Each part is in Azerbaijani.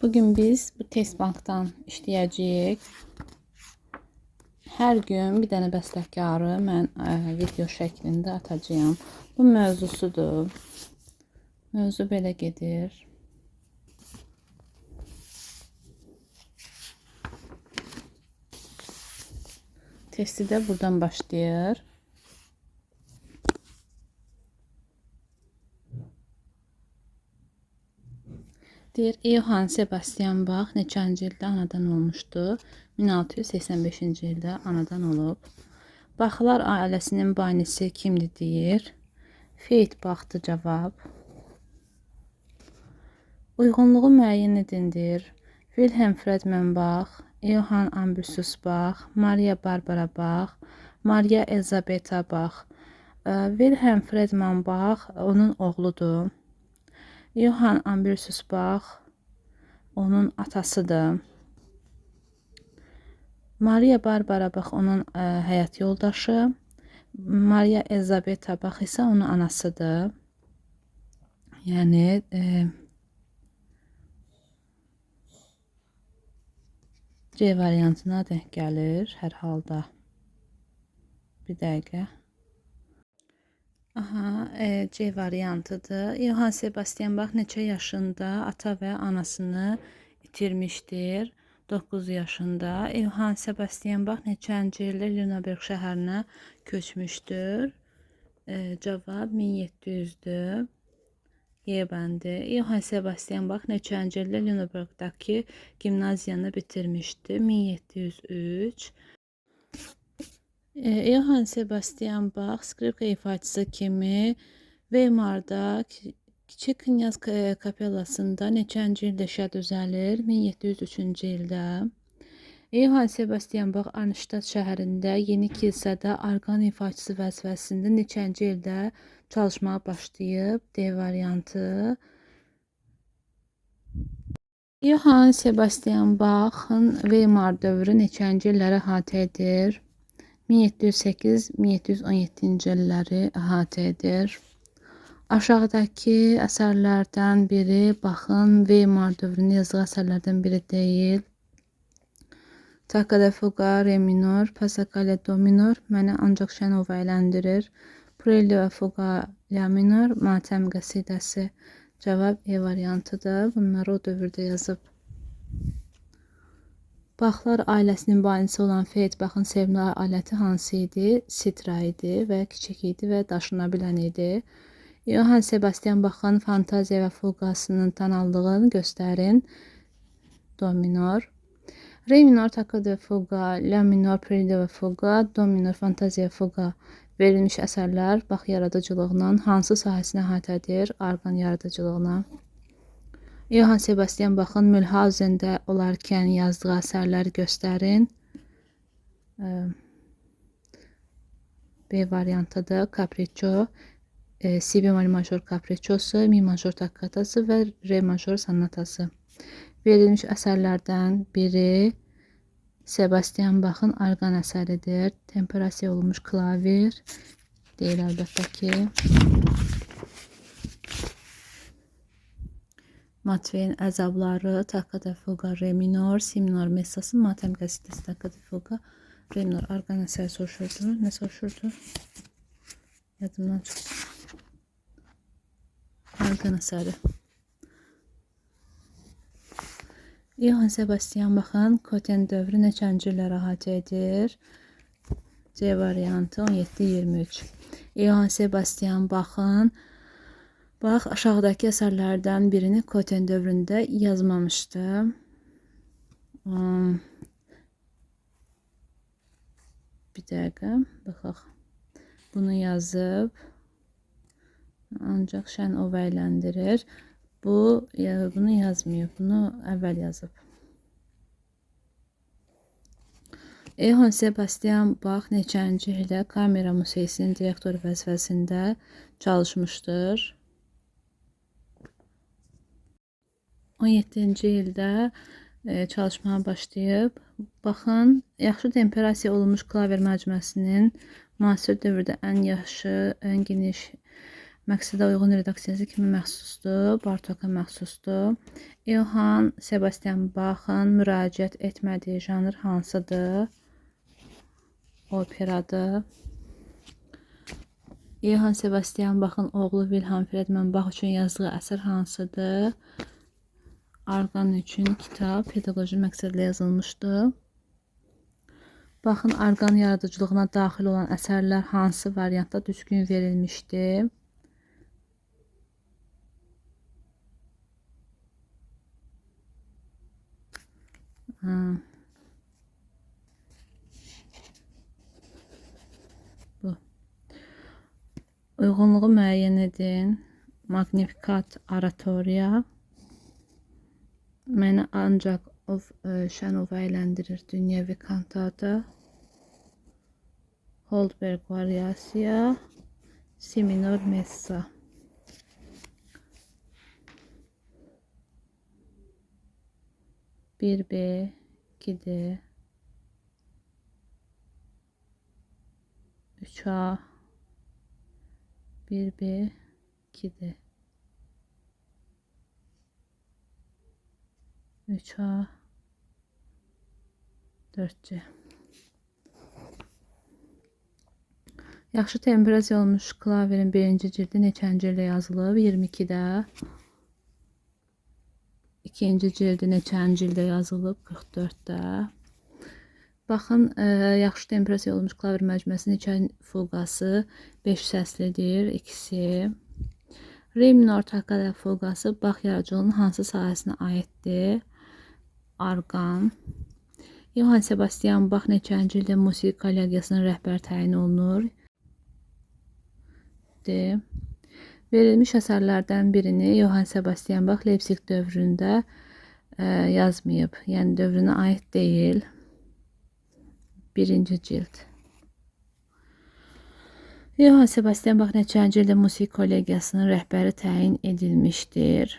Bugün biz bu test bankdan işləyəcəyik. Hər gün bir dənə bəstəkarı mən video şəklində atacağım. Bu mövzusudur. Mövzu belə gedir. Testi də buradan başlayır. Deyir, Johann Sebastian Bach neçənci ildə anadan olmuşdu? 1685-ci ildə anadan olub. Bachlar ailəsinin banisi kimdir deyir. Feit Bach'dır cavab. Uyğunluğu müəyyən edindir. Wilhelm Friedman Bach, Johann Ambrosius Bach, Maria Barbara Bach, Maria Elzabeta Bach. Wilhelm Friedman Bach onun oğludur. Johann Ambrosius Bach onun atasıdır. Maria Barbara Bach onun həyat yoldaşı. Maria Elzabeta Bach isə onun anasıdır. Yəni C variantına denk gəlir hər halda. Bir dəqiqə. C variantıdır. Johann Sebastian Bach neçə yaşında ata və anasını itirmişdir? 9 yaşında. Johann Sebastian Bach neçənci ildə Lüneburg şəhərinə köçmüşdür? Cavab 1700'dür. Y bəndi. Johann Sebastian Bach neçənci ildə Lüneburgdakı gimnaziyanı bitirmişdi? 1703. Johann Sebastian Bach skripka ifaçısı kimi Weimar'da Kiçik Knyaz Kapellasında neçənci ildə şad düzəlir? 1703-cü ildə. Johann Sebastian Bach Arnstadt şəhərində yeni kilsədə orqan ifaçısı vəzifəsində neçənci ildə çalışmağa başlayıb? D variantı. Johann Sebastian Bach'ın Weimar dövrü neçənci illəri əhatə edir? 1708-1717-ci illəri əhatə edir. Aşağıdakı əsərlərdən biri Bach'ın Weimar dövrünü yazdığı əsərlərdən biri deyil. Toccata da fuga, re minor, Passacaglia do minor məni ancaq şən əyləndirir. Prelude və fuga, la minor, matəm qəsidəsi. Cavab E variantıdır. Bunları o dövrdə yazıb. Bachlar ailəsinin banisi olan Feit Bach'ın sevimli aləti hansı idi? Sitra idi və kiçik idi və daşına bilən idi. Johann Sebastian Bach'ın fantaziya və fuqasının tanınlığını göstərin. Do minor. Re minor, Toccata da fuga, la minor, Prelude və fuga, do minor, fantaziya fuga verilmiş əsərlər Bach yaradıcılığının hansı sahəsini əhatə edir? Orqan yaradıcılığına. Johann Sebastian Bach'ın Mülhausen'də olarkən yazdığı əsərləri göstərin. B variantıdır. Capriccio, Si bemol major capricciosu, Mi major toccatası və Re major sonatası. Verilmiş əsərlərdən biri Sebastian Bach'ın orqan əsəridir. Temperasiya olunmuş klavir deyil əlbəttə ki. Matveyin əzabları, Toccata da fuga, re minor, si minor messası, matəm qəsidəsi, Toccata da fuga, re minor. Orqan əsəri soruşurdu. Nə soruşurdu? Yadımdan çıxdı. Orqan əsəri. Johann Sebastian Bach'ın Köthen dövrü neçənci illəri əhatə edir? C variantı 17-23. Johann Sebastian Bach aşağıdakı əsərlərdən birini Köthen dövründə yazmamışdı. Bir dəqiqə, baxaq. Bunu yazıb. Ancaq şən əyləndirir. Bunu yazmıyor. Bunu əvvəl yazıb. Johann Sebastian Bach neçənci ildə kamera muzeysinin direktoru vəzifəsində çalışmışdır? 17-ci ildə çalışmağa başlayıb. Baxın, yaxşı temperasiya olunmuş klavir məcmuəsinin müasir dövrdə ən yaxşı, ən geniş Məqsədə uyğun redaksiyası kimi məxsusdur? Bartoka məxsusdur. Johann Sebastian Bach'ın müraciət etmədiyi janr hansıdır? Operadır. Johann Sebastian Bach'ın oğlu Wilhelm Friedman Bach üçün yazdığı əsər hansıdır? Arqan üçün kitab pedaqoji məqsədlə yazılmışdır. Bach'ın arqan yaradıcılığına daxil olan əsərlər hansı variantda düzgün verilmişdir? Bu. Uyğunluğu müəyyən edin. Magnificat oratoriya. Məni ancaq Şənova əyləndirir. Dünyəvi kantata. Goldberg variasiya. Si minor messa. Bir B, 2D, 3A, 1B, 2D, 3A, 4C. Yaxşı temperasiya olmuş klaverin birinci cildi neçənci ildə yazılıb? 22-də. İkinci cildi neçənci ildə yazılıb? 44-də. Baxın, yaxşı temperasiya olmuş klaver məcmuəsi neçə fuqası 5 səslidir, ikisi. Re minor takkada fuqası Bach yaradıcılığının hansı sahəsinə aiddir? Arqan. Johann Sebastian Bach neçənci ildə musiqi kollegiyasının rəhbər təyin olunur? Verilmiş əsərlərdən birini Johann Sebastian Bach Leipzig dövründə yazmayıb. Yəni dövrünə aid deyil. Birinci cild. Johann Sebastian Bach neçənci ildə musiqi kollegiyasının rəhbəri təyin edilmişdir?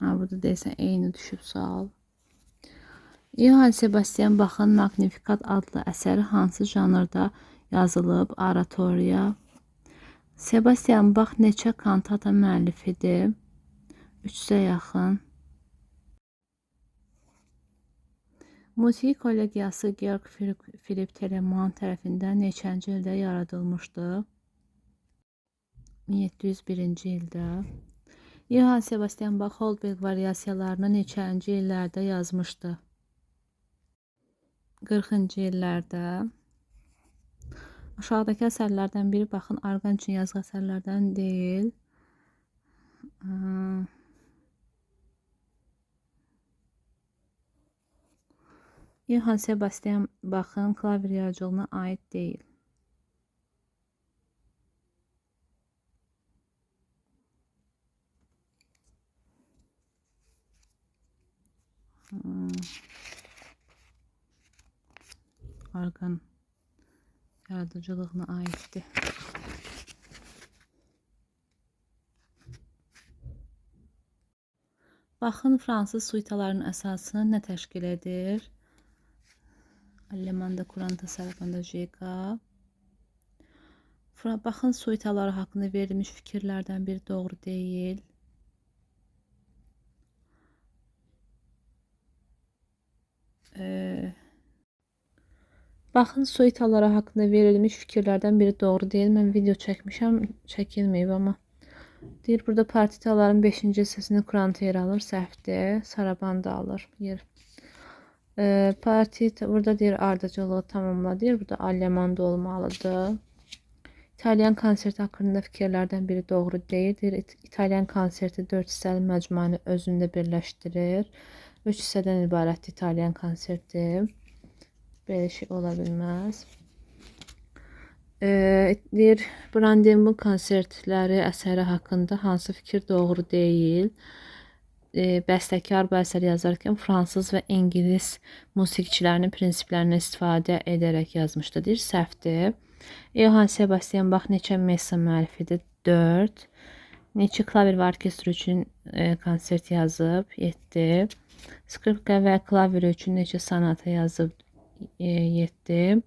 Burada deyəsən eyni düşüb sual. Johann Sebastian Bach'ın Magnificat adlı əsəri hansı janrda yazılıb? Oratoriya. Sebastian Bach neçə kantata müəllifidir? 300-ə yaxın. Musiqi kollegiyası Georg Philipp Telemann tərəfindən neçənci ildə yaradılmışdı? 1701-ci ildə. Johann Sebastian Bach Goldberg variasiyalarını neçənci illərdə yazmışdı? 40-cı illərdə. Aşağıdakı əsərlərdən biri baxın arqan üçün yazılı əsərlərdən deyil. Johann Sebastian Bach'ın klaver yaradıcılığına aid deyil. Arqan yaradıcılığına aiddir. Baxın, fransız suitalarının əsasını nə təşkil edir? Allemanda Kuranta Sarabanda Jega. Baxın, suitaları haqqında verilmiş fikirlərdən biri doğru deyil. Baxın, suitaları haqqında verilmiş fikirlərdən biri doğru deyil. Mən video çəkmişəm, çəkilməyib amma. Deyir, burada partitaların 5-ci hissəsini Kuranta yer alır, səhvdir. Sarabanda alır yer. Partita, burada deyir, ardıcılığı tamamla deyir. Burada Allemanda olmalıdır. İtalyan konserti haqqında fikirlərdən biri doğru deyil. Deyir, İtalyan konserti 4 hissəli məcmuanı özündə birləşdirir. 3 hissədən ibarətdir İtalyan konserti. Belə şey ola bilməz. Deyir, Brandenburg konsertləri əsəri haqqında hansı fikir doğru deyil? Bəstəkar bu əsəri yazarkən fransız və ingilis musiqiçilərinin prinsiplərini istifadə edərək yazmışdır. Deyir, səhvdir. Johann Sebastian Bach neçə messa müəllifidir? 4. Neçə klaver və orkestr üçün konsert yazıb? 7. Skripka və klavir üçün neçə sonata yazıb? 7.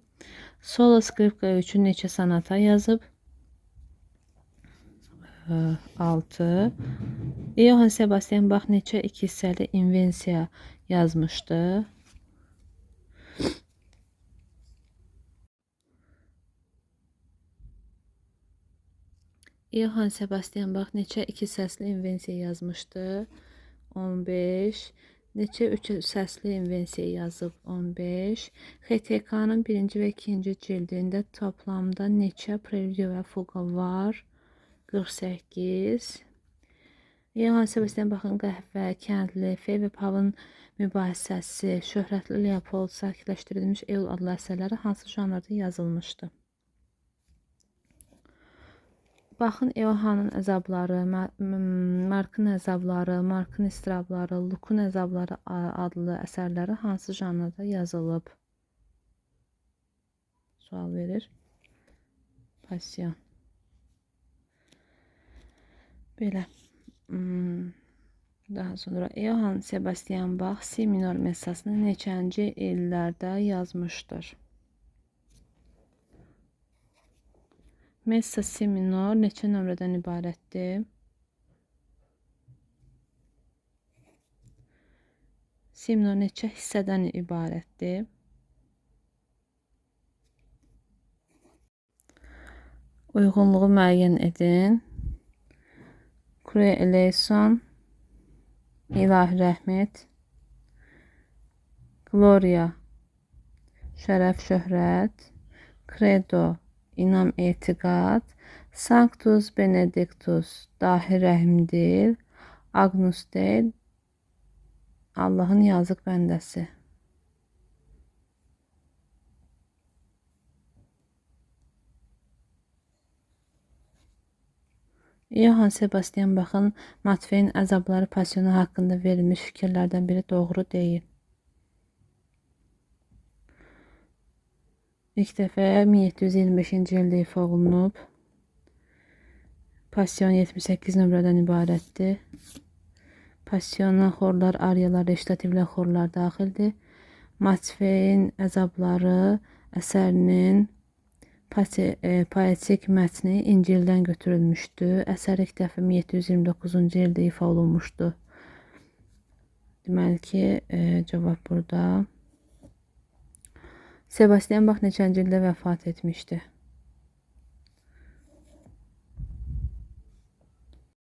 Solo skripka üçün neçə sonata yazıb? 6. Johann Sebastian Bach neçə iki hissəli invensiya yazmışdı? Johann Sebastian Bach neçə iki səsli invensiya yazmışdı? 15. Neçə üç səsli invensiya yazıb? 15. XTK-nın birinci və ikinci cildində toplamda neçə preludiya və fuqa var? 48. Johann Sebastian Bach'ın Qəhvə, Kəndli, F və Pavın mübahisəsi, Şöhrətli Leopold, Sakitləşdirilmiş Eul adlı əsərləri hansı janrda yazılmışdı? Baxın, Eohannın əzabları, Markın əzabları, Markın istirabları, Lukun əzabları adlı əsərləri hansı janrda yazılıb? Sual verir. Passion. Belə. Daha sonra Johann Sebastian Bach si minor messasını neçənci illərdə yazmışdır? Messa si minor neçə nömrədən ibarətdir? Si minor neçə hissədən ibarətdir? Uyğunluğu müəyyən edin. Kyrie eleison, İlahi rəhmət, Gloria, şərəf şöhrət, Credo, İnam etiqad, Sanctus Benedictus, dahi rəhimdil, Agnus Dei, Allahın yazıq bəndəsi. Johann Sebastian Bach'ın Matveyin əzabları pasyonu haqqında verilmiş fikirlərdən biri doğru deyil. İlk dəfə 1725-ci ildə ifa olunub. Passion 78 nömrədən ibarətdir. Passiona xorlar, ariyalar, reştativlə xorlar daxildir. Matveyin əzabları əsərinin poetik mətni İncildən götürülmüşdü. Əsər ilk dəfə 1729-cu ildə ifa olunmuşdu. Deməli ki, cavab burada. Sebastian Bach neçənci ildə vəfat etmişdi?